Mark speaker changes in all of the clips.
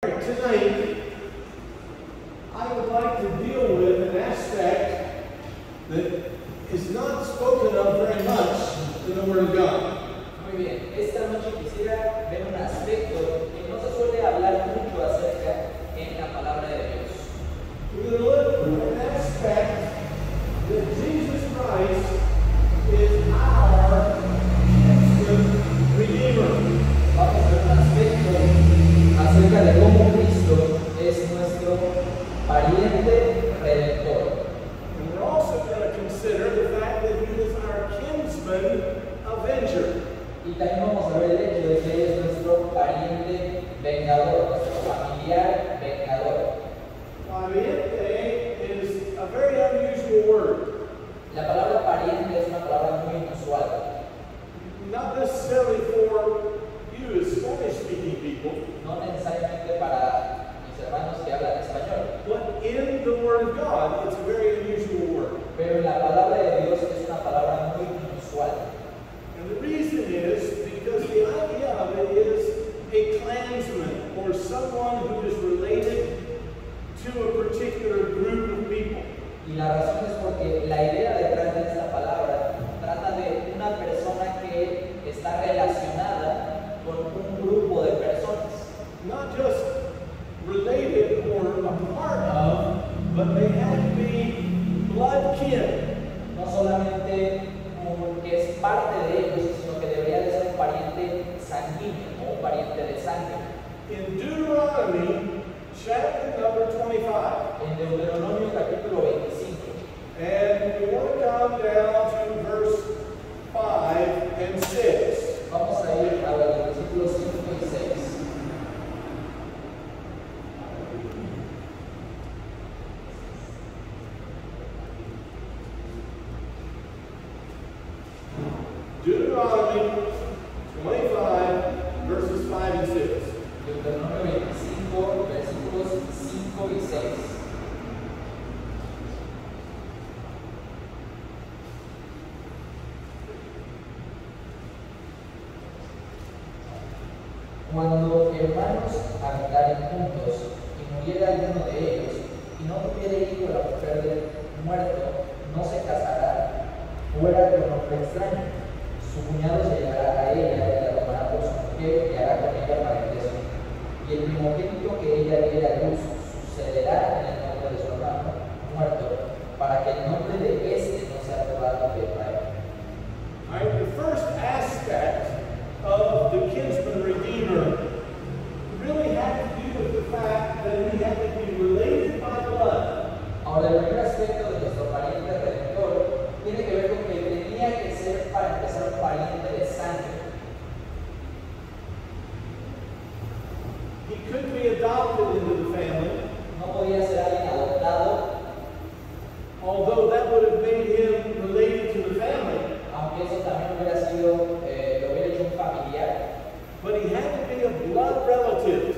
Speaker 1: Tonight, I would like to deal with an aspect that is not spoken of very much in the Word of God.
Speaker 2: Muy bien, esta noche quisiera ver un aspecto que no se suele hablar mucho acerca en la palabra de Dios.
Speaker 1: We're going to look at an aspect that Jesus Christ is our Redeemer.
Speaker 2: Vamos a ver un aspecto acerca de cómo Cristo es nuestro pariente redentor.
Speaker 1: And we're also going to consider the fact that He is our kinsman avenger.
Speaker 2: Y también vamos a ver el hecho de que Él es nuestro pariente vengador, nuestro familiar vengador.
Speaker 1: Pariente is a very unusual word.
Speaker 2: La palabra pariente es una palabra muy inusual.
Speaker 1: Not necessarily for you as Spanish-speaking people,
Speaker 2: No necesariamente para mis hermanos que hablan español,
Speaker 1: but in the Word of God, it's a very unusual word.
Speaker 2: pero en la palabra de Dios es una palabra muy inusual.
Speaker 1: And the reason is because the idea of it is a clansman or someone who is related to a particular group of people.
Speaker 2: Y la razón es porque la idea detrás de esta palabra trata de una persona que está relacionada con un grupo de personas.
Speaker 1: Not just related or a part of, but they have to be blood kin.
Speaker 2: No solamente que es parte de ellos, sino que debería de ser un pariente sanguíneo o un pariente de sangre.
Speaker 1: In Deuteronomy chapter number 25,
Speaker 2: En Deuteronomio capítulo 25,
Speaker 1: and we want to come down to verse 5 and 6.
Speaker 2: vamos a ir a los versículos 5 y 6.
Speaker 1: Deuteronomy 25, verses 5 and 6.
Speaker 2: Deuteronomio 25, versículos 5 y 6. Cuando hermanos habitaren juntos y muriera alguno de ellos y no tuviera hijo la mujer del muerto, no se casará fuera con hombre extraño. Su cuñado se llegará a ella y la tomará por su mujer y hará con ella parentesco. Y el primogénito que ella diera a luz sucederá en el nombre de su hermano muerto, para que el nombre de éste no sea borrado de Israel.
Speaker 1: All right, the first aspect of the kinsman redeemer really had to do with the fact that he had to be related by blood.
Speaker 2: Ahora, el primer aspecto de nuestro pariente redentor tiene que ver con que tenía que ser, para empezar, un pariente de sangre.
Speaker 1: He couldn't be adopted into the family,
Speaker 2: No podía ser alguien adoptado,
Speaker 1: although that would have made him related to the family.
Speaker 2: aunque eso también hubiera sido, lo hubiera hecho un familiar,
Speaker 1: But he had to be a blood relative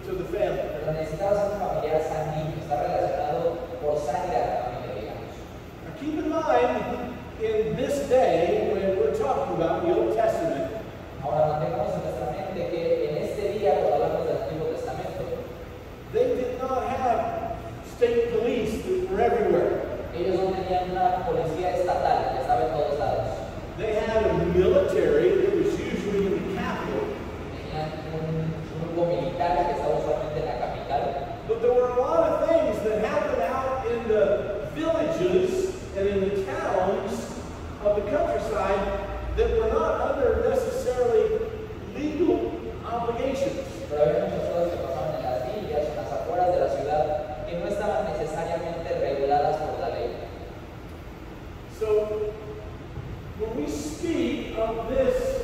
Speaker 1: to the family.
Speaker 2: pero necesitaba ser un familiar sanguíneo, está relacionado por sangre a la familia, digamos.
Speaker 1: Now keep in mind, in this day, when we're talking about the Old Testament,
Speaker 2: Ahora, mantengamos en nuestra mente que en este día, cuando hablamos del Antiguo Testamento,
Speaker 1: they did not have state police that were everywhere.
Speaker 2: ellos no tenían una policía estatal que estaba en todos lados.
Speaker 1: They had a military that was usually in the capital,
Speaker 2: Tenían un grupo militar que estaba usualmente en la capital,
Speaker 1: but there were a lot of things that happened out in the villages and in the towns of the countryside that were not under necessarily legal obligations.
Speaker 2: pero había muchas cosas que pasaban en las villas, en las afueras de la ciudad, que no estaban necesariamente reguladas por la ley.
Speaker 1: So, when we speak of this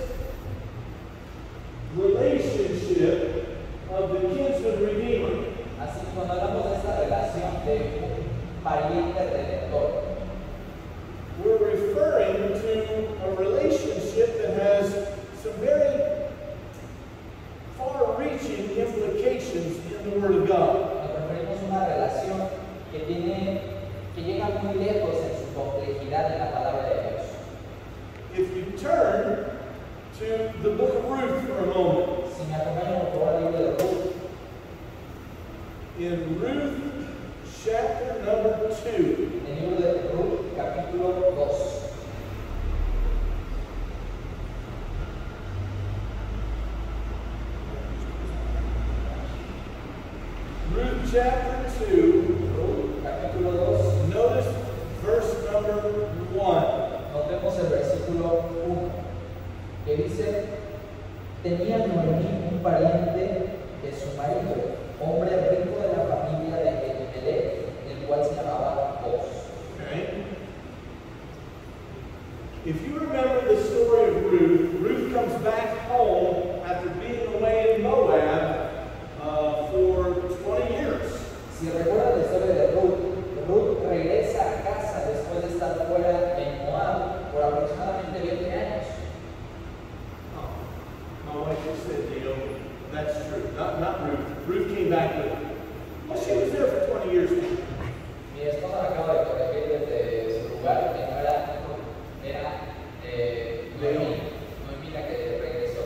Speaker 1: relationship of the kinsman redeemer,
Speaker 2: Así que cuando hablamos de esta relación de un pariente redentor,
Speaker 1: we're referring to a relationship that has some very far-reaching implications in the Word of God.
Speaker 2: nos referimos a una relación que llega muy lejos en su complejidad en la palabra de Dios.
Speaker 1: If you turn to the book of Ruth for a moment,
Speaker 2: Si me acompañan por favor al libro de Ruth,
Speaker 1: in Ruth chapter number 2.
Speaker 2: En el libro de Ruth, capítulo 2.
Speaker 1: Ruth chapter 2.
Speaker 2: Ruth, capítulo 2.
Speaker 1: Notice verse number 1.
Speaker 2: Notemos el versículo 1, que dice: tenía Noemí un pariente de su marido, hombre rico de la familia de Elimelech, el cual se llamaba Boaz.
Speaker 1: Okay. If you remember the story of Ruth, Ruth comes back home after being away in Moab for 20 years.
Speaker 2: Si recuerdan la historia de Ruth, Ruth regresa a casa después de estar fuera en Moab por aproximadamente 20 años.
Speaker 1: My wife just said, Neil, that's true. Not Ruth. Ruth came back with, well, she was there for 20 years now.
Speaker 2: Mi esposa me acaba de corregir desde su lugar, que no era Ruth, era Noemí la que regresó.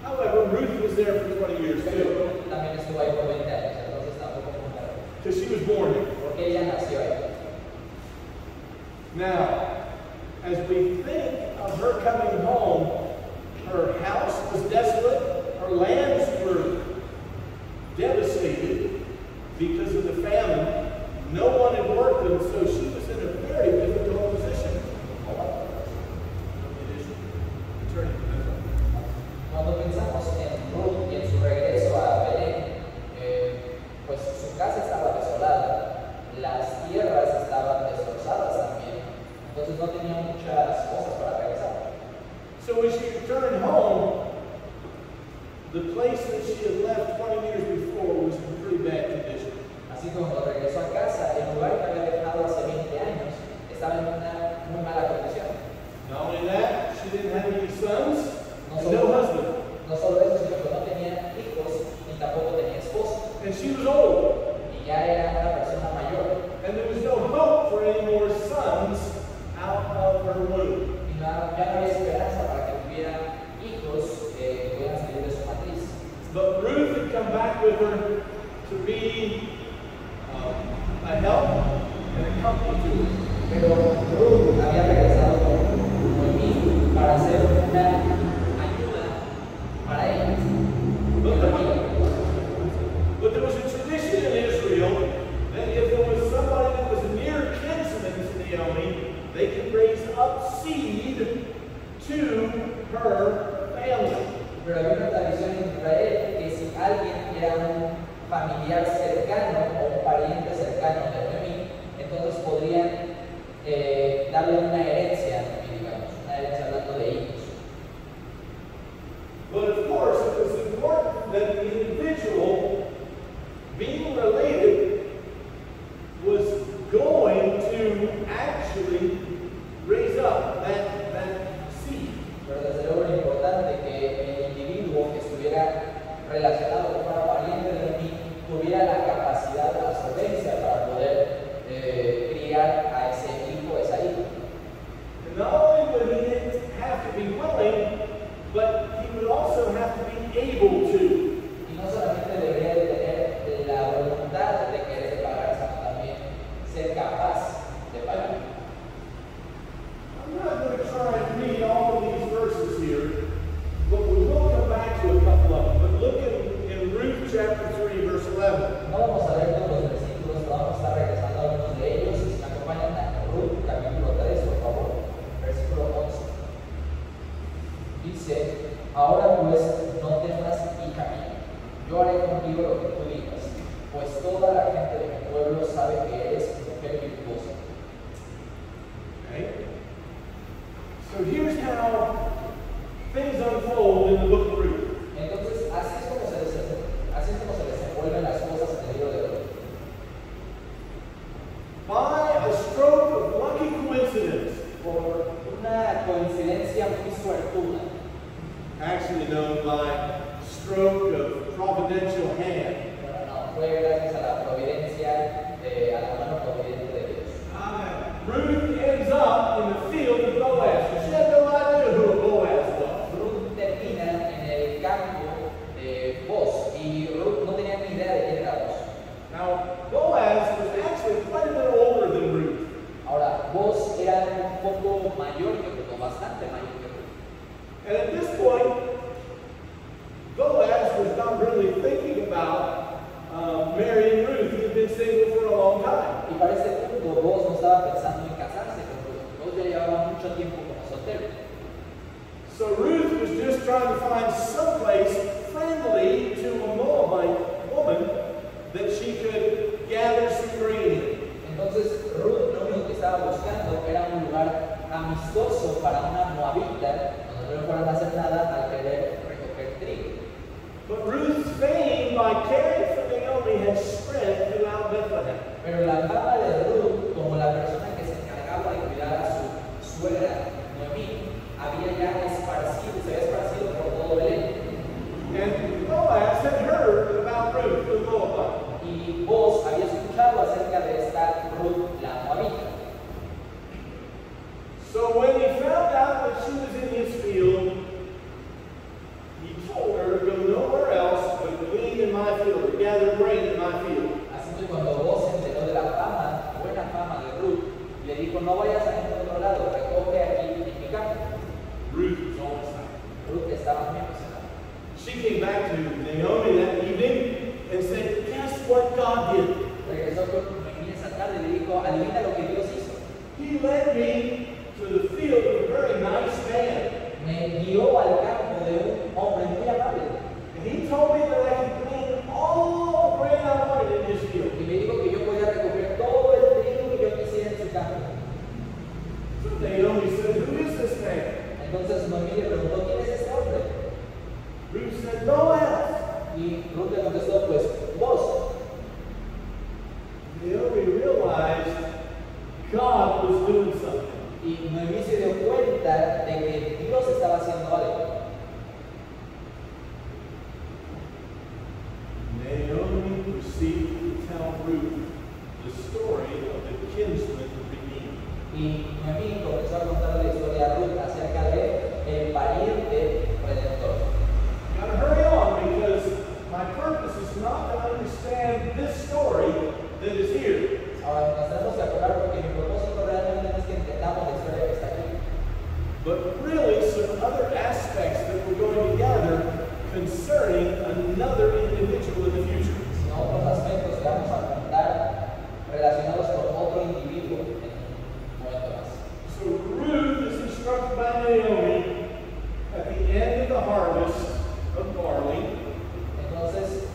Speaker 1: However, Ruth was there for 20 years
Speaker 2: Pero
Speaker 1: too,
Speaker 2: Ruth también estuvo ahí por 20 años, entonces tampoco fue una Ruth,
Speaker 1: because she was born there.
Speaker 2: porque ella nació ahí.
Speaker 1: Now, as we think of her coming home, her house was desolate, her lands were devastated because of the famine. No one had worked them, so she was in a very difficult position.
Speaker 2: Cuando pensamos en Ruth y en su regreso a Belén, pues su casa estaba desolada, las tierras estaban destrozadas también, entonces no tenía muchas cosas para regresar.
Speaker 1: So when she returned home, the place that she had left 20 years before was in pretty bad condition.
Speaker 2: Así que cuando regresó a casa, el lugar que había dejado hace 20 años estaba en una muy mala condición.
Speaker 1: Not only that, she didn't have any sons and no
Speaker 2: solo,
Speaker 1: husband.
Speaker 2: no solo eso, sino que no tenía hijos ni tampoco tenía esposa.
Speaker 1: And she was old.
Speaker 2: Y ya era una persona mayor.
Speaker 1: And there was no hope for any more sons out of her womb.
Speaker 2: Y ya no había esperanza para que tuviera hijos que pudieran salir de su matriz.
Speaker 1: But Ruth had come back with her to be a help and a company to her.
Speaker 2: Pero Ruth había regresado con Noemí para hacer una ayuda para ella.
Speaker 1: But there was a tradition in Israel that if there was somebody that was a near kinsman to Naomi, they could raise up seed to her family.
Speaker 2: Pero había una tradición en Israel que si alguien era un familiar cercano o un pariente cercano de Noemí, entonces podrían darle una herencia a Noemí, digamos, una herencia hablando de hijos.
Speaker 1: But of course, it was important that the individual being related was going to actually raise up that seed.
Speaker 2: Pero desde luego era importante que el individuo que estuviera relacionado con una pariente de Noemí tuviera la capacidad, la solvencia para poder criar a ese hijo, esa hija.
Speaker 1: And not only would he have to be willing, but he would also have to be able to.
Speaker 2: Y no solamente debería de tener la voluntad de querer pagar, sino también ser capaz de pagar.
Speaker 1: I'm not going to try and read all of these verses here, but we will come back to a couple of them. But look in Ruth chapter 3, verse 11.
Speaker 2: No vamos a ver todos los versículos, vamos a estar regresando a algunos de ellos. Si me acompañan a Ruth, capítulo 3, por favor, versículo 11. Dice: ahora pues no temas, hija mía, yo haré contigo lo que tú digas, pues toda la gente de mi pueblo sabe que eres mujer virtuosa.
Speaker 1: Okay? So here's how things unfold in the book of Ruth.
Speaker 2: Entonces, así es como se desenvuelven las cosas en el libro de Ruth.
Speaker 1: By a stroke of lucky coincidence,
Speaker 2: Por una coincidencia muy suertuda,
Speaker 1: actually known by stroke of providential hand.
Speaker 2: pero no, fue gracias a la providencia, a la mano providente de Dios.
Speaker 1: Ruth ends up in the field of Boaz. She had no idea who Boaz was.
Speaker 2: Ruth termina en el campo de Boaz y Ruth no tenía ni idea de quién para este punto Boaz no estaba pensando en casarse con Ruth. Boaz ya llevaba mucho tiempo como soltero.
Speaker 1: So Ruth was just trying to find some place friendly to a Moabite woman that she could gather some grain in.
Speaker 2: Entonces Ruth lo único que estaba buscando era un lugar amistoso para una moabita donde no fueran a hacer nada al querer recoger trigo.
Speaker 1: But Ruth's fame by caring for Naomi had spread throughout Bethlehem.
Speaker 2: Pero la fama de Ruth como la persona que se encargaba de cuidar a su suegra Noemí había ya se había esparcido por todo Belén.
Speaker 1: And Boaz had heard about Ruth the Moabite.
Speaker 2: Y Boaz había escuchado acerca de esta Ruth la moabita.
Speaker 1: So when he found out that she was in his field, he told her to go nowhere else but glean in my field, or gather grain in my field.
Speaker 2: Así que cuando Boaz se enteró de la buena fama de Ruth, le dijo, no vayas a ningún otro lado, recoge aquí en mi campo.
Speaker 1: Ruth was all excited.
Speaker 2: Ruth estaba muy emocionada.
Speaker 1: She came back to Naomi that evening and said, guess what God did?
Speaker 2: Regresó con Noemí esa tarde y le dijo, adivina lo que Dios hizo.
Speaker 1: He led me to the field of a very nice man.
Speaker 2: Me guió al campo de un hombre muy amable.
Speaker 1: And he told me that I could glean all the grain I wanted in his field.
Speaker 2: Y me dijo que yo podía recoger todo el trigo que yo quisiera en su campo.
Speaker 1: So Naomi said, who is this man?
Speaker 2: Entonces Noemí le preguntó, ¿quién es este hombre?
Speaker 1: Ruth said, Boaz.
Speaker 2: Y Ruth le contestó, pues, vos.
Speaker 1: Naomi realized God was doing something.
Speaker 2: Y Noemí se dio cuenta de que Dios estaba haciendo algo.
Speaker 1: Naomi proceeded to tell Ruth the story of the kinsman redeemed.
Speaker 2: Y Noemí comenzó a contar la historia a Ruth acerca de el pariente redentor.
Speaker 1: Gotta hurry on because my purpose is not to understand this story that is here.
Speaker 2: Ahora nos tenemos que acordar porque mi propósito realmente no es que entendamos la historia que está aquí,
Speaker 1: But really some other aspects that we're going to gather concerning another individual in the future.
Speaker 2: sino otros aspectos que vamos a contar relacionados con otro individuo en un momento más.
Speaker 1: So Ruth is instructed by Naomi at the end of the harvest of barley.
Speaker 2: Entonces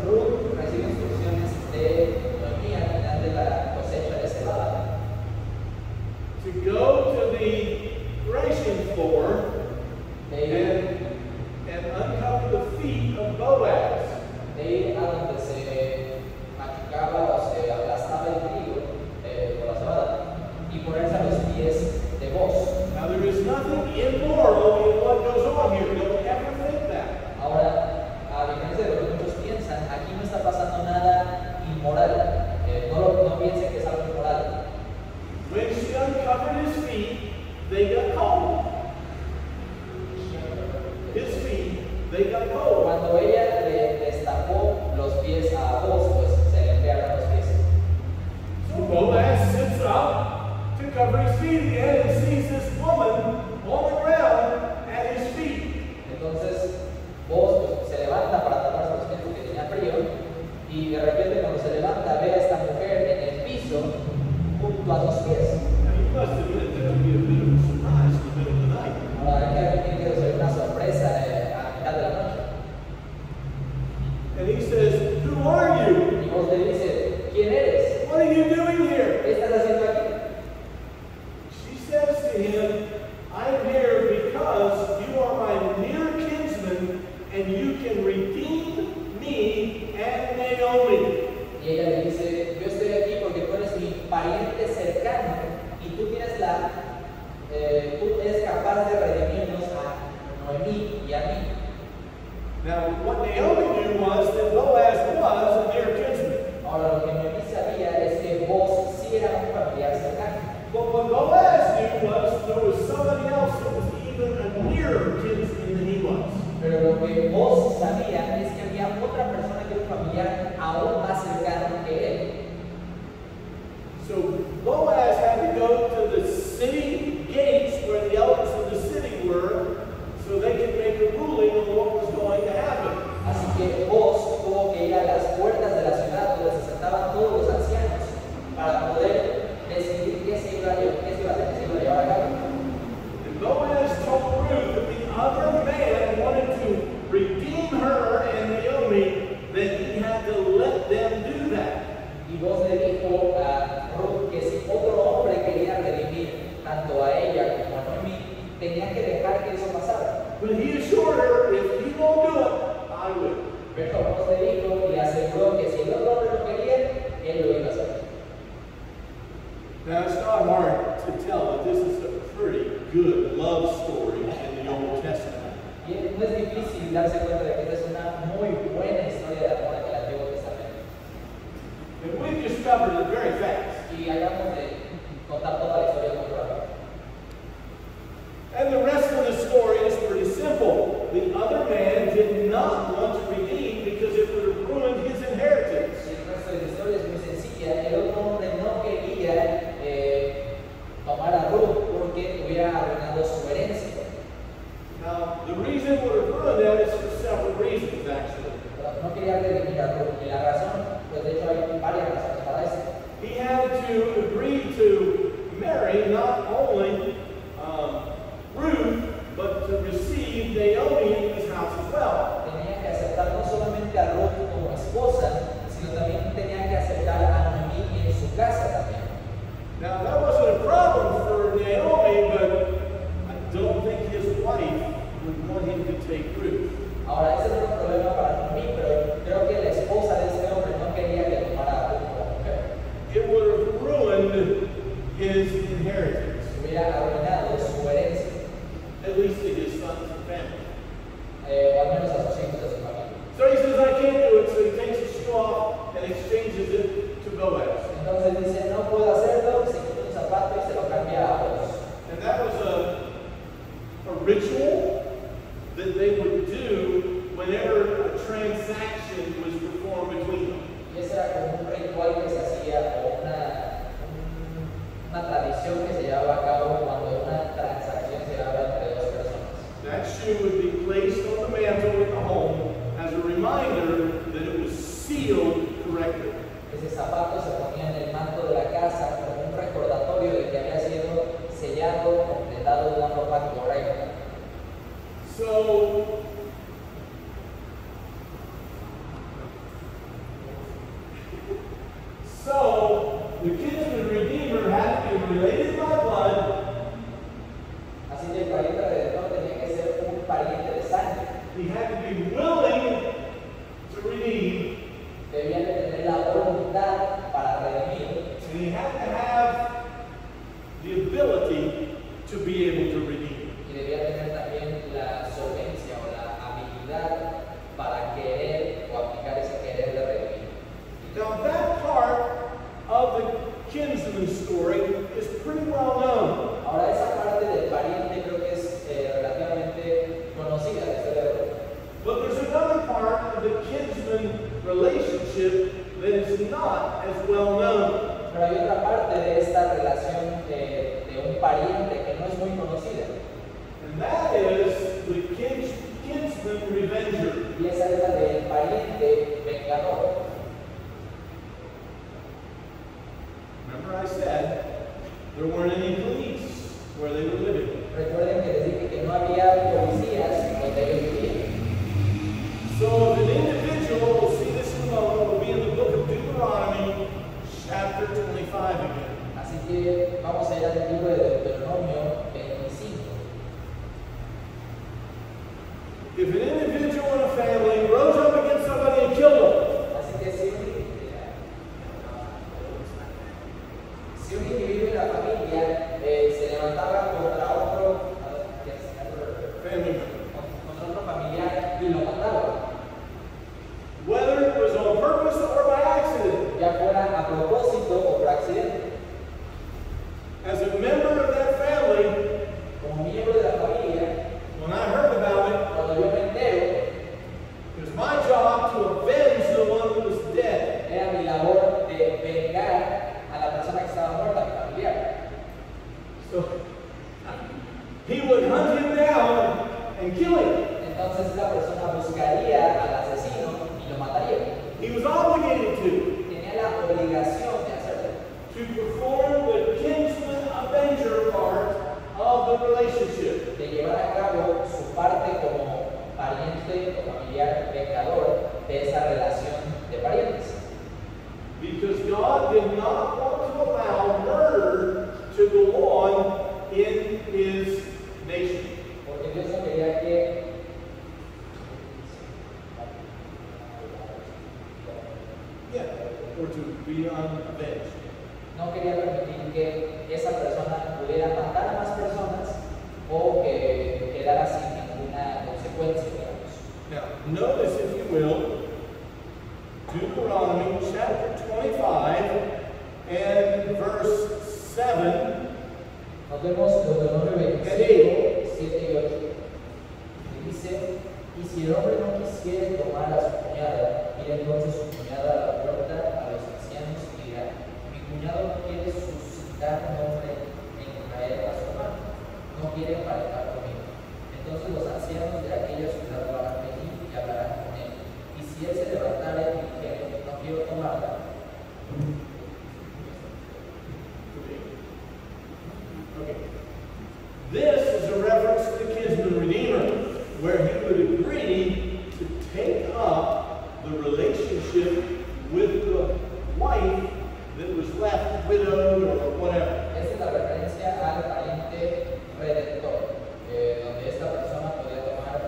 Speaker 2: Ruth recibe instrucciones de Noemí al final de la cosecha de cebada
Speaker 1: To go to the threshing floor and uncover the feet of Boaz.
Speaker 2: de ir a donde se machucaba o se aplastaba el trigo por la cebada y ponerse a los pies de Boaz.
Speaker 1: Now there is nothing immoral in what goes on here. Don't ever think that.
Speaker 2: Ahora, a diferencia de lo que muchos piensan, aquí no está pasando nada inmoral. No piensen que es algo inmoral.
Speaker 1: When she uncovered his feet, they got cold. His feet, they got cold.
Speaker 2: Cuando ella le destapó los pies a Boaz, pues se le enfriaron los pies.
Speaker 1: So Boaz sits up to cover his feet again and sees this woman on the ground at his feet.
Speaker 2: Entonces, Boaz pues, se levanta para taparse los pies porque tenía frío y de repente cuando se levanta ve a esta mujer en el piso junto a sus pies.
Speaker 1: Now you must admit that would be a bit of a surprise in the middle of the night.
Speaker 2: Ahora, aquí tiene que ser una sorpresa a la mitad de la noche.
Speaker 1: And he says, who are you?
Speaker 2: Y Boaz le dice, ¿quién eres?
Speaker 1: What are you doing here?
Speaker 2: ¿Qué estás haciendo aquí?
Speaker 1: She says to him, I'm here because you are my near kinsman and you can redeem me and Naomi.
Speaker 2: Y ella le dice, yo estoy aquí porque tú eres mi pariente cercano y tú eres capaz de redimirnos a Noemí y a mí.
Speaker 1: Now, what Naomi knew was that Boaz was a near kinsman.
Speaker 2: Ahora, lo que Noemí sabía es que Boaz sí era un familiar cercano.
Speaker 1: But what Boaz knew was there was somebody else that was even a nearer kinsman than he was.
Speaker 2: Pero lo que Boaz sabía es que había otra persona que era un familiar aún más cercano que él.
Speaker 1: So Boaz had to go to the city gates where the elders of the city were so they could make a ruling on what was going to happen.
Speaker 2: Así que Boaz tuvo que ir a las puertas
Speaker 1: I will.
Speaker 2: Pero Dios le dijo y le aseguró que si el otro hombre lo quería, él lo iba a hacer.
Speaker 1: Now, it's not hard to tell that this is a pretty good love story in the Old Testament.
Speaker 2: Y no es difícil darse cuenta de que esta es una muy buena historia de amor en el Antiguo Testamento.
Speaker 1: And we've discovered it very fast.
Speaker 2: Y hagamos de contar toda la historia muy rápido.
Speaker 1: And the rest of the story is pretty simple. The other man did not want to redeem because it would have ruined his inheritance.
Speaker 2: El resto de la historia es muy sencilla. El otro hombre no quería tomar a Ruth porque hubiera arruinado su herencia.
Speaker 1: Now, the reason it would have ruined that is for several reasons, actually.
Speaker 2: Pero no quería redimir a Ruth. Y la razón, pues de hecho hay varias razones para eso.
Speaker 1: He had to agree to marry not only Ruth, but to receive Naomi into his house as well.
Speaker 2: Tenía que aceptar no solamente a Ruth como esposa, sino también tenía que aceptar a Noemí en su casa también.
Speaker 1: Now, that wasn't a problem for Naomi, but I don't think his wife would want him to take Ruth.
Speaker 2: Ahora, ese no era un problema para Noemí, pero creo que la esposa de este hombre no quería que tomara a Ruth como mujer.
Speaker 1: It would have ruined his inheritance,
Speaker 2: Hubiera arruinado su herencia,
Speaker 1: at least to his sons and family.
Speaker 2: o al menos a sus hijos de su familia.
Speaker 1: So he says, I can't do it, so he takes his shoe off and exchanges it to Boaz.
Speaker 2: Entonces dice, no puedo hacerlo, se quita un zapato y se lo cambia a Boaz.
Speaker 1: And that was a ritual that they would do whenever a transaction was performed between them.
Speaker 2: Y ese era como un ritual que se hacía, o una tradición que se llevaba a cabo cuando una transacción se daba entre dos personas.
Speaker 1: That shoe would be placed on the mantle in the home as a reminder that it was sealed correctly.
Speaker 2: Ese zapato se ponía en el manto de la casa como un recordatorio de que había sido sellado, completado de una forma correcta.
Speaker 1: So the kinsman redeemer had to be related by blood.
Speaker 2: Así que el pariente redentor tenía que ser un pariente de sangre.
Speaker 1: He had to be willing to redeem.
Speaker 2: Debía de tener la voluntad para redimir.
Speaker 1: And he had to have the ability to be able to redeem.
Speaker 2: Y debía tener también la solvencia o la habilidad para querer o aplicar ese querer de redimir.
Speaker 1: Now that part of the kinsman story is pretty well known.
Speaker 2: Ahora esa parte del pariente creo que es relativamente conocida de este libro.
Speaker 1: But there's another part of the kinsman relationship that is not as well known.
Speaker 2: Pero hay otra parte de esta relación de un pariente que no es muy conocida.
Speaker 1: And that is the kinsman revenger.
Speaker 2: Y esa es la del pariente vengador.
Speaker 1: Remember I said there weren't any police where they were living.
Speaker 2: Recuerden que les dije que no había policías donde ellos vivían.
Speaker 1: So if an individual, we'll see this in a moment, will be in the book of Deuteronomy, chapter 25 again.
Speaker 2: Así que vamos a ir al libro de Deuteronomio 25.
Speaker 1: If an individual in a family rose up against somebody and killed them,
Speaker 2: Así que si un individuo en la familia se levantaba contra otro familiar y lo mataba,
Speaker 1: whether it was on purpose or by accident,
Speaker 2: ya fuera a propósito o por accidente,
Speaker 1: as a member of that family,
Speaker 2: como miembro de la familia,
Speaker 1: when I heard about it,
Speaker 2: cuando yo me entero,
Speaker 1: it was my job to avenge the one who was dead.
Speaker 2: era mi labor de vengar a la persona que estaba muerta, mi familiar.
Speaker 1: So he would hunt him down and kill him.
Speaker 2: Entonces la persona buscaría al asesino y lo mataría.
Speaker 1: He was obligated to
Speaker 2: Tenía la obligación de hacerlo,
Speaker 1: perform the kinsman avenger part of the relationship.
Speaker 2: de llevar a cabo su parte como pariente o familiar vengador de esa relación de parientes.
Speaker 1: Because God did not want to allow murder to go on in his nation.
Speaker 2: Porque Dios no quería que
Speaker 1: or to be unavenged.
Speaker 2: No quería permitir que esa persona pudiera matar a más personas o que quedara sin ninguna consecuencia, digamos.
Speaker 1: Now, notice, if you will, Deuteronomy chapter 25 and verse 7.
Speaker 2: Nos vemos Deuteronomio 25, 7 y 8. Y dice, y si el hombre no quisiere tomar a su cuñada, irá entonces su cuñada a la puerta a los ancianos y dirá, mi cuñado no quiere suscitar nombre en Israel a su hermano, no quiere emparentar conmigo. Entonces los ancianos de aquella ciudad lo harán venir y hablarán con él. Y si él se levantare y dijere, no quiero tomarla,
Speaker 1: this is a reference to the kinsman redeemer, where he would agree to take up the relationship with the wife that was left widowed or whatever.
Speaker 2: Esta es la referencia al pariente redentor, donde esta persona podía tomar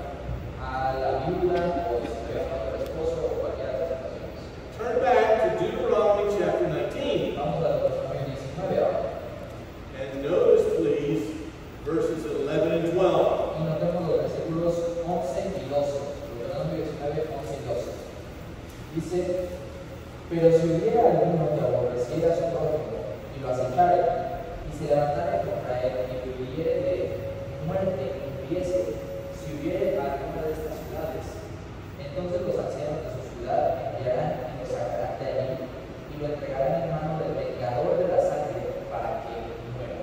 Speaker 2: a la viuda o si tuviera otro esposo o cualquiera de las situaciones.
Speaker 1: Turn back to Deuteronomy chapter 19.
Speaker 2: Vamos a Deuteronomio 19 ahora.
Speaker 1: And notice, please, verses 11 and 12.
Speaker 2: Y notemos los versículos 11 y 12. Deuteronomio 19, 11 y 12. Dice, pero si hubiera alguno que aborreciera a su prójimo y lo acechare, y se levantare contra él y lo hiriere de muerte y muriese, si hubiere alguna de estas ciudades, entonces los ancianos de su ciudad enviarán y lo sacarán de allí y lo entregarán en mano del vengador de la sangre para que muera.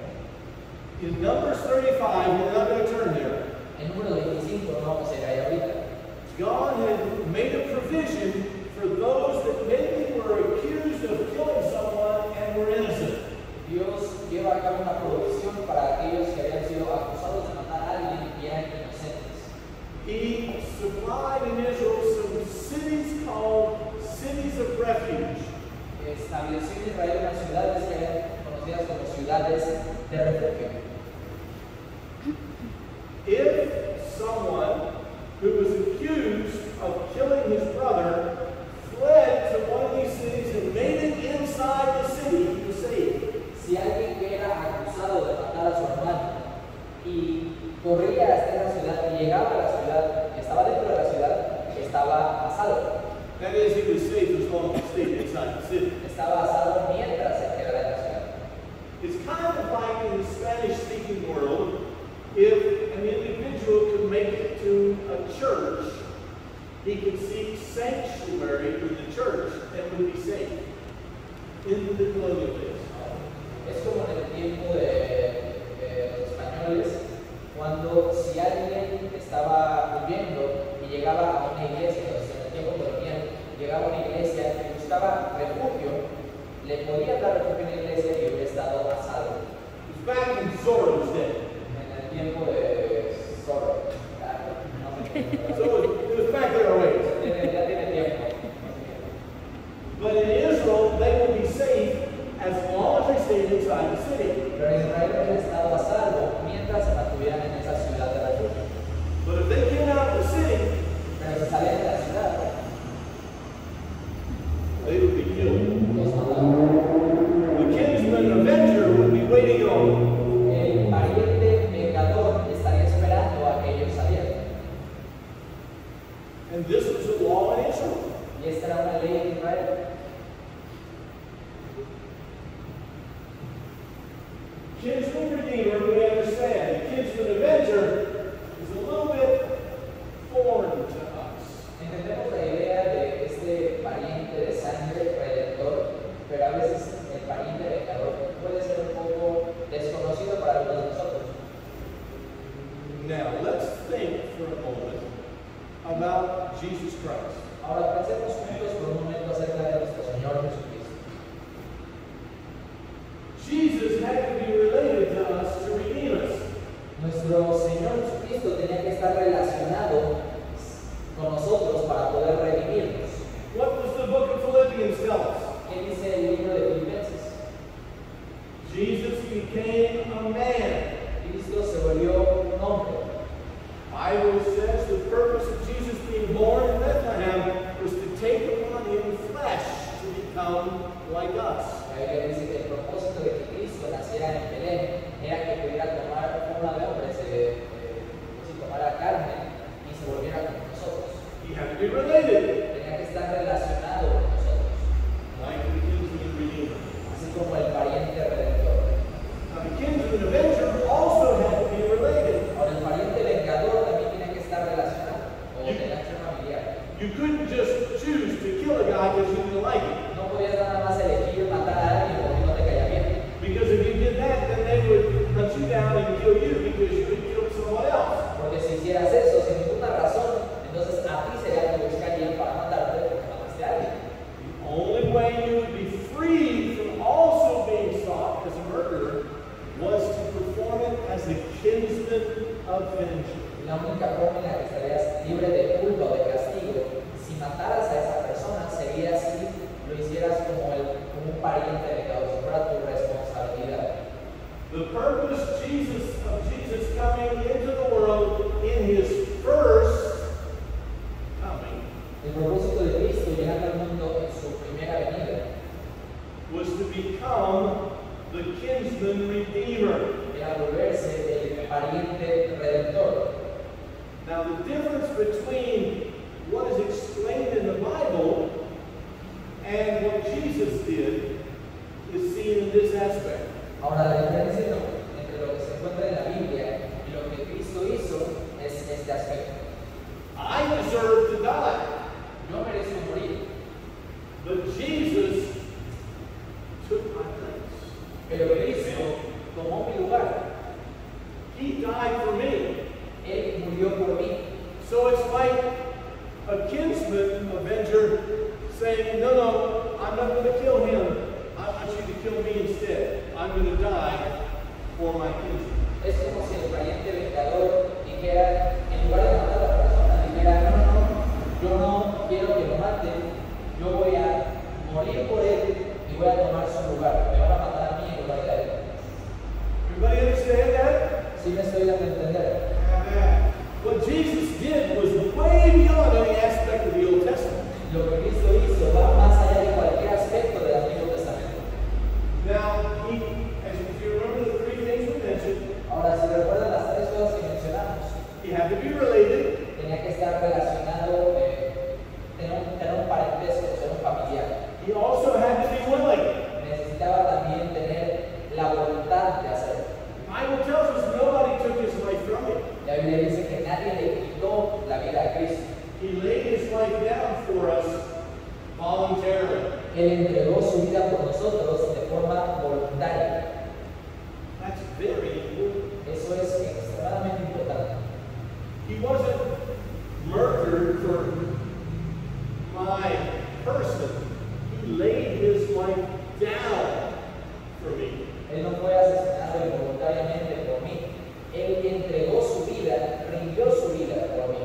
Speaker 1: In Numbers 35, we're not going to turn there.
Speaker 2: En número 25 no vamos a ir ahí ahorita.
Speaker 1: God had made a provision for those that maybe were accused of killing someone and were innocent.
Speaker 2: Dios lleva a cabo una provisión para aquellos que habían sido acusados de matar a alguien y eran inocentes.
Speaker 1: He supplied in Israel some cities called cities of refuge.
Speaker 2: Estableció en Israel unas ciudades que eran conocidas como ciudades de refugio.
Speaker 1: If someone who was accused of killing his brother fled to one of these cities and made it inside the city, he was saved.
Speaker 2: Si alguien que era acusado de matar a su hermano y corría hasta esa ciudad y llegaba a la ciudad, estaba dentro de la ciudad, estaba a salvo.
Speaker 1: That is, he was safe as long as he stayed inside the city.
Speaker 2: Estaba a salvo mientras se quedara en la ciudad.
Speaker 1: It's kind of like in the Spanish-speaking world, if an individual could make it to a church, he could seek sanctuary in the church and would be safe in the colonial days.
Speaker 2: Es como en el tiempo de los españoles, cuando si alguien estaba huyendo y llegaba a una iglesia, entonces en el tiempo colonial llegaba a una iglesia y buscaba refugio, le podían dar refugio en la iglesia y hubiera estado a salvo.
Speaker 1: It was back in Zorro's day.
Speaker 2: En el tiempo de Zorro.
Speaker 1: So it was back there a ways.
Speaker 2: Ya tiene tiempo.
Speaker 1: But in Israel, they would be safe as long as they stayed inside the city.
Speaker 2: Pero en Israel habían estado a salvo mientras se mantuvieran en esa ciudad de refugio.
Speaker 1: But if they came out of the city,
Speaker 2: Pero si salían de la ciudad,
Speaker 1: they would be killed.
Speaker 2: los mataban.
Speaker 1: The kinsman avenger would be waiting on.
Speaker 2: El pariente vengador estaría esperando a que ellos salieran.
Speaker 1: And this was a law in Israel.
Speaker 2: Y esta era una ley en Israel.
Speaker 1: Kinsman redeemer, we understand. The kinsman avenger is a little bit foreign to us.
Speaker 2: Entendemos la idea de este pariente de sangre redentor, pero a veces el pariente vengador puede ser un poco desconocido para algunos de nosotros.
Speaker 1: Now, let's think for a moment about Jesus Christ.
Speaker 2: Ahora pensemos juntos por un momento acerca de nuestro Señor Jesucristo.
Speaker 1: Jesus had to be related to us to redeem us.
Speaker 2: Nuestro Señor Jesucristo tenía que estar relacionado con nosotros para poder redimirnos.
Speaker 1: What does the book of Philippians tell us?
Speaker 2: ¿Qué dice el libro de Filipenses?
Speaker 1: Jesus became a man.
Speaker 2: Cristo se volvió un hombre.
Speaker 1: Bible says the purpose of Jesus being born in Bethlehem was to take upon him flesh to become related,
Speaker 2: tenía que estar relacionado con nosotros,
Speaker 1: like the kinsman redeemer.
Speaker 2: así como el pariente redentor.
Speaker 1: Now, the kinsman avenger also had to be related.
Speaker 2: Ahora, el pariente vengador también tiene que estar relacionado o tenía que ser familiar.
Speaker 1: You couldn't just choose to kill a guy because you didn't like him.
Speaker 2: No podías nada más elegir matar a alguien porque no te caía bien.
Speaker 1: Because if you did that, then they would hunt you down and kill you because you had killed someone else.
Speaker 2: Porque si hicieras eso sin ninguna razón, entonces a ti sería que buscarían para matarte porque mataste a alguien.
Speaker 1: The only way you would be free from also being sought as a murderer was to perform it as a kinsman avenger.
Speaker 2: La única forma en la que estarías libre de culpa o de castigo, si mataras a esa persona, sería si lo hicieras como un pariente vengador, si fuera tu responsabilidad.
Speaker 1: The purpose of Jesus coming into the world in his first coming
Speaker 2: El propósito de Cristo llegando al mundo en su primera venida
Speaker 1: was to become the kinsman redeemer.
Speaker 2: era volverse el pariente redentor.
Speaker 1: Now, the difference between what is explained in the Bible and what Jesus did is seen in this aspect.
Speaker 2: Ahora, la diferencia entre lo que se encuentra en la Biblia y lo que Cristo hizo es este aspecto.
Speaker 1: I deserve to die,
Speaker 2: Yo merezco morir,
Speaker 1: but Jesus took my place.
Speaker 2: pero Cristo tomó mi lugar.
Speaker 1: He died for me.
Speaker 2: Él murió por mí.
Speaker 1: So it's like a kinsman avenger saying, no, I'm not going to kill him. I want you to kill me instead. I'm going to die for my kinsman.
Speaker 2: Es como si el pariente vengador dijera, en lugar de matar a la persona, dijera, yo no quiero que lo maten, yo voy a morir por él y voy a tomar su lugar. Me van a matar a mí en lugar de a él.
Speaker 1: Everybody understand that?
Speaker 2: ¿Sí me estoy dando a entender?
Speaker 1: What Jesus did was way beyond any aspect of the Old Testament.
Speaker 2: Lo que Cristo hizo va más allá de cualquier aspecto del Antiguo Testamento.
Speaker 1: Now, if you remember the three things we mentioned,
Speaker 2: Ahora, si recuerdan las tres cosas que mencionamos,
Speaker 1: he had to be related,
Speaker 2: tenía que estar relacionado, tener un parentesco, ser un familiar.
Speaker 1: he also had to be willing.
Speaker 2: Necesitaba también tener la voluntad de hacerlo.
Speaker 1: The Bible tells us nobody took his life from him.
Speaker 2: La Biblia dice que nadie le quitó la vida a Cristo.
Speaker 1: He laid his life down for us voluntarily.
Speaker 2: Él entregó su vida por nosotros de forma voluntaria.
Speaker 1: That's very important.
Speaker 2: Eso es extremadamente importante.
Speaker 1: He wasn't murdered for my person. He laid his life down for me.
Speaker 2: Él no fue asesinado involuntariamente por mí. Él entregó su vida, rindió su vida por mí.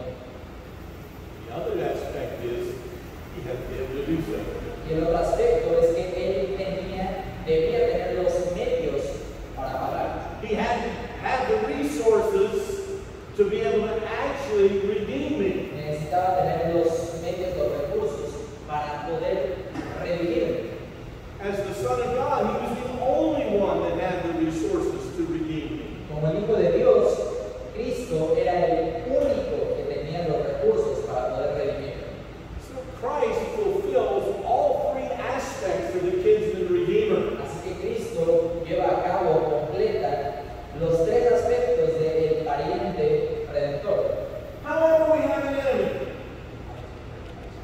Speaker 1: The other aspect is he had to be able to do so.
Speaker 2: Y el otro aspecto es que él debía tener los medios para pagar.
Speaker 1: He had the resources to be able to actually redeem me.
Speaker 2: Necesitaba tener los medios, los recursos para poder redimirme.
Speaker 1: As the Son of God, he was the only one that had the resources to redeem me.
Speaker 2: Como el Hijo de Dios, Cristo era el único que tenía los recursos para poder redimirme.
Speaker 1: So Christ fulfills all three aspects of the kinsman redeemer.
Speaker 2: Así que Cristo lleva a cabo, completa los tres aspectos del pariente redentor.
Speaker 1: However, we have an enemy.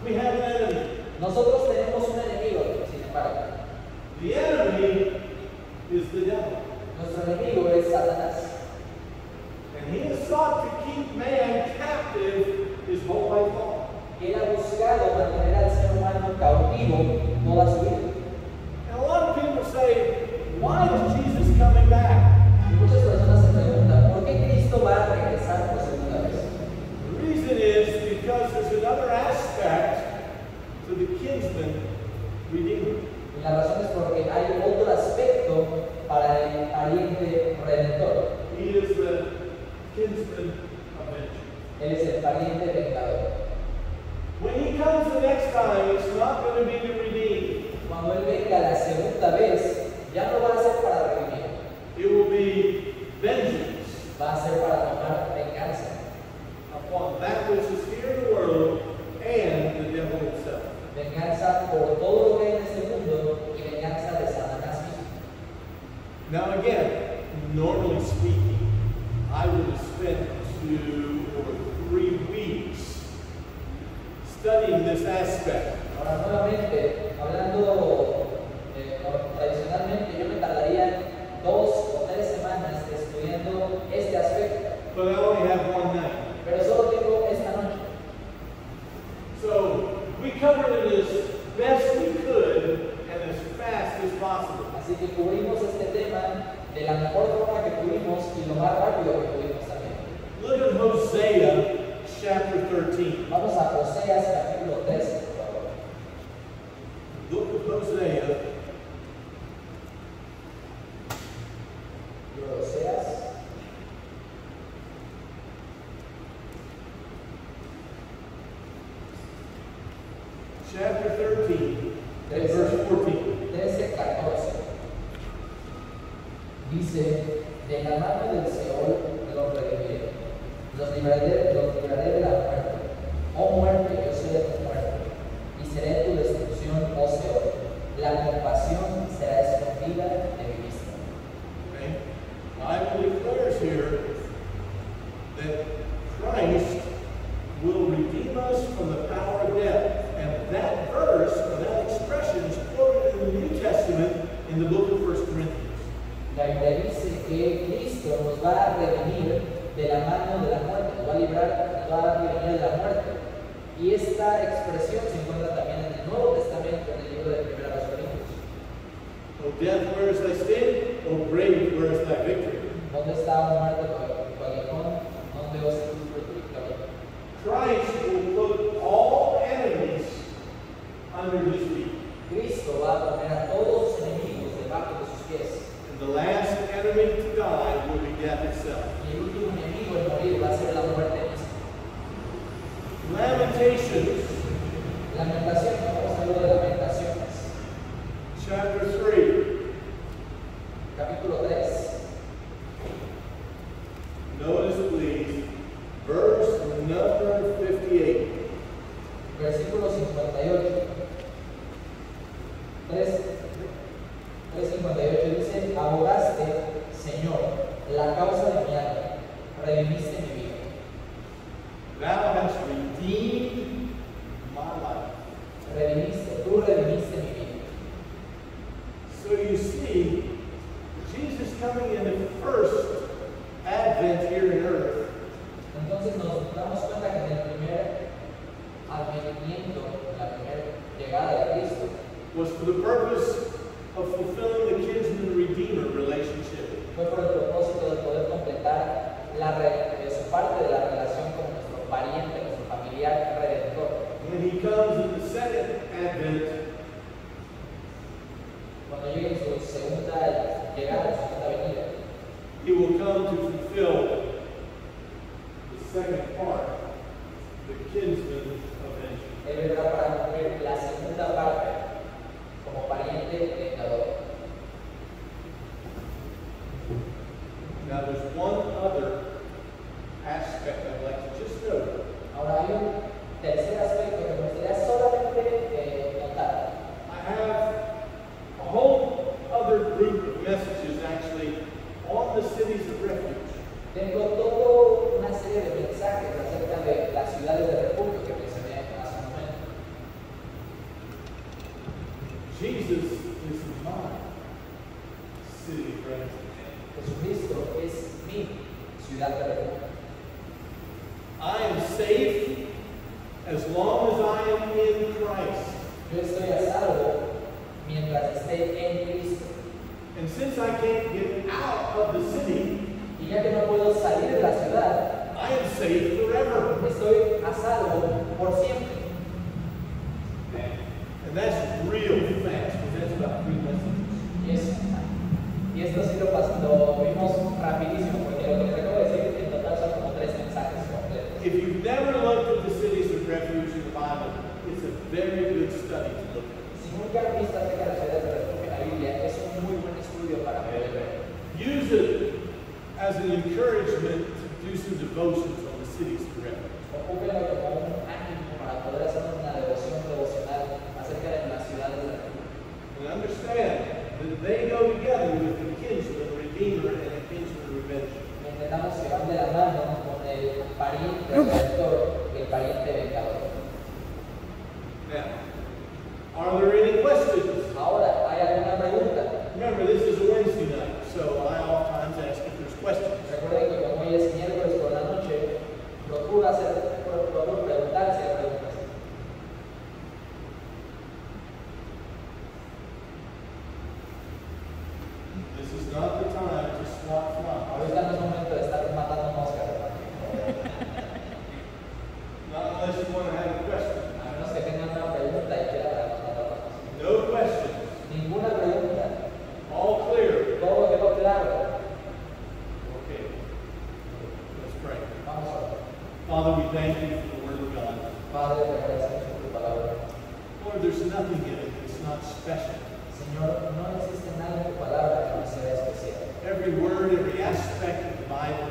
Speaker 1: We have an enemy.
Speaker 2: Nosotros tenemos un enemigo, sin embargo.
Speaker 1: The enemy is the devil.
Speaker 2: Nuestro enemigo es Satanás.
Speaker 1: And he has sought to keep man captive his whole life long.
Speaker 2: Él ha buscado mantener al ser humano cautivo toda su vida.
Speaker 1: And a lot of people say, why is Jesus coming back?
Speaker 2: Y muchas personas se preguntan, ¿por qué Cristo va a regresar por segunda vez?
Speaker 1: The reason is because there's another aspect to the kinsman redeemer.
Speaker 2: Y la razón es porque hay otro aspecto para el pariente redentor.
Speaker 1: He is the kinsman avenger.
Speaker 2: Él es el pariente vengador.
Speaker 1: When he comes the next time, it's not going to be to redeem.
Speaker 2: Cuando Él venga la segunda vez, ya no va a ser para redimir,
Speaker 1: It will be vengeance
Speaker 2: va a ser para tomar venganza
Speaker 1: upon that which is here in the world and the studying this aspect.
Speaker 2: Ahora nuevamente, hablando tradicionalmente, yo me tardaría 2 o 3 semanas estudiando este aspecto.
Speaker 1: But I only have one night.
Speaker 2: Pero solo tengo esta noche.
Speaker 1: So we covered it as best we could and as fast as possible.
Speaker 2: Así que cubrimos este tema de la mejor forma que pudimos y lo más rápido que pudimos también.
Speaker 1: Look at Hosea chapter 13.
Speaker 2: Vamos a Oseas capítulo 13, por favor.
Speaker 1: Look at Hosea.
Speaker 2: Libro de Oseas.
Speaker 1: Chapter 13, and verse 14.
Speaker 2: 13:14. Dice, de la mano del Seol los redimiré, los libraré de la muerte. Oh muerte, yo seré tu muerte, y seré tu destrucción, oh Seol. La compasión será escondida de mi vista.
Speaker 1: Okay? The Bible declares here that Christ will redeem us from the power of death. And that verse, or that expression, is quoted in the New Testament in the book of 1 Corinthians.
Speaker 2: La Biblia dice que Cristo nos va a redimir de la mano de la muerte, nos va a librar, nos va a redimir de la muerte. Y esta expresión se encuentra también en el Nuevo Testamento, en el libro de 1 Corintios.
Speaker 1: O death, where is thy sting? O grave, where is thy victory?
Speaker 2: ¿Dónde está la muerte tu aguijón? ¿Dónde os tu victoria?
Speaker 1: Christ will put all enemies under his feet.
Speaker 2: Cristo va a poner a todos sus enemigos debajo de sus pies.
Speaker 1: And the last enemy to die will be death itself.
Speaker 2: Y el último enemigo en morir va a ser la muerte misma.
Speaker 1: Lamentations,
Speaker 2: Lamentaciones, vamos a hablar de Lamentaciones.
Speaker 1: chapter 3.
Speaker 2: Capítulo 3.
Speaker 1: Notice, please, verse number 58.
Speaker 2: Versículo 58. 3:58 dice, abogaste, Señor, la causa de mi alma, redimiste mi vida.
Speaker 1: Thou hast redeemed my life.
Speaker 2: Tú redimiste mi vida.
Speaker 1: So you see, Jesus coming in the first advent here in earth
Speaker 2: Entonces nos damos cuenta que en el primer advenimiento, en la primera llegada de Cristo,
Speaker 1: was for the purpose of fulfilling the kinsman redeemer relationship.
Speaker 2: fue por el propósito de poder completar su parte de la relación con nuestro pariente, nuestro familiar redentor.
Speaker 1: When he comes in the second advent,
Speaker 2: Cuando llegue su segunda llegada, su segunda venida,
Speaker 1: he will come to fulfill the second part, the kinsman avenger.
Speaker 2: Él vendrá para cumplir la segunda parte como pariente vengador.
Speaker 1: Now there's one other aspect I'd like to just note.
Speaker 2: Ahora hay un tercer aspecto que me gustaría solamente notar.
Speaker 1: I have a whole other group of messages actually on the cities of refuge.
Speaker 2: Tengo toda una serie de mensajes acerca de las ciudades de refugio que mencioné hace un momento.
Speaker 1: Jesus is my city of refuge.
Speaker 2: Jesucristo es mi ciudad de refugio.
Speaker 1: I am safe as long as I am in Christ.
Speaker 2: Yo estoy a salvo mientras esté en Cristo.
Speaker 1: And since I can't get out of the city,
Speaker 2: Y ya que no puedo salir de la ciudad,
Speaker 1: I am safe forever.
Speaker 2: estoy a salvo por siempre.
Speaker 1: And that's real fast, because that's about 3 messages.
Speaker 2: Y esto sí lo vimos rapidísimo, porque lo que les acabo de decir en total son como 3 mensajes completos.
Speaker 1: If you've never looked at the cities of refuge in the Bible, it's a very good study to look at.
Speaker 2: Si nunca han visto acerca de las ciudades de refugio en la Biblia, es un muy buen estudio para poder ver.
Speaker 1: Use it as an encouragement to do some devotions on the cities of refuge.
Speaker 2: Ocúpenlo como un ánimo para poder hacer una devocional acerca de las ciudades de refugio.
Speaker 1: And understand that they go together with the kinsman redeemer and the kinsman revenger.
Speaker 2: Entendamos que van de la mano con el pariente redentor y el pariente vengador.
Speaker 1: Are there any questions?
Speaker 2: Ahora, ¿hay alguna pregunta?
Speaker 1: Remember, this is a Wednesday night, so I oftentimes ask if there's questions.
Speaker 2: Recuerden que como hoy es miércoles por la noche, procuro preguntar si hay preguntas.
Speaker 1: This is not the time to swat flies.
Speaker 2: Ahorita no es momento de estar matando moscas, hermano.
Speaker 1: Not unless you want to have a question.
Speaker 2: A menos que tengan una pregunta y quieran matar moscas.
Speaker 1: No questions.
Speaker 2: Ninguna pregunta.
Speaker 1: All clear.
Speaker 2: Todo quedó claro.
Speaker 1: Okay. Let's pray.
Speaker 2: Vamos a ver.
Speaker 1: Father, we thank you for the word of God.
Speaker 2: Padre, te agradecemos por tu palabra.
Speaker 1: Lord, there's nothing in it that's not special.
Speaker 2: Señor, no existe nada en tu palabra que no sea especial.
Speaker 1: Every word, every aspect of the Bible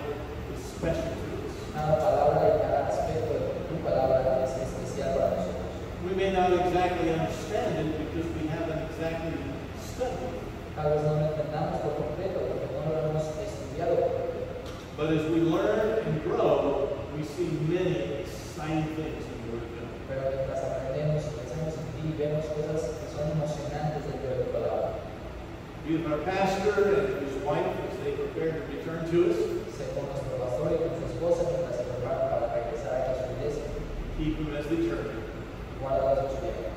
Speaker 1: is special to us.
Speaker 2: Cada palabra y cada aspecto de tu palabra es especial para nosotros.
Speaker 1: We may not exactly understand it because we haven't exactly studied it.
Speaker 2: Tal vez no lo entendamos por completo porque no lo hemos estudiado por completo.
Speaker 1: But as we learn and grow, we see many exciting things in the Word of God.
Speaker 2: Pero mientras aprendemos y pensamos en ti, vemos cosas que son emocionantes dentro de tu palabra.
Speaker 1: Be with our pastor and his wife as they prepare to return to us.
Speaker 2: Sé con nuestro pastor y con su esposa mientras se preparan para regresar a su iglesia.
Speaker 1: Keep them as they journey.
Speaker 2: Guárdalos en su vida.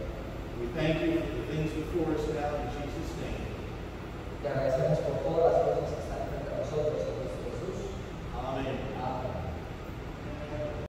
Speaker 1: We thank you for the things before us now in Jesus' name.
Speaker 2: Te agradecemos por todas las cosas que están frente a nosotros.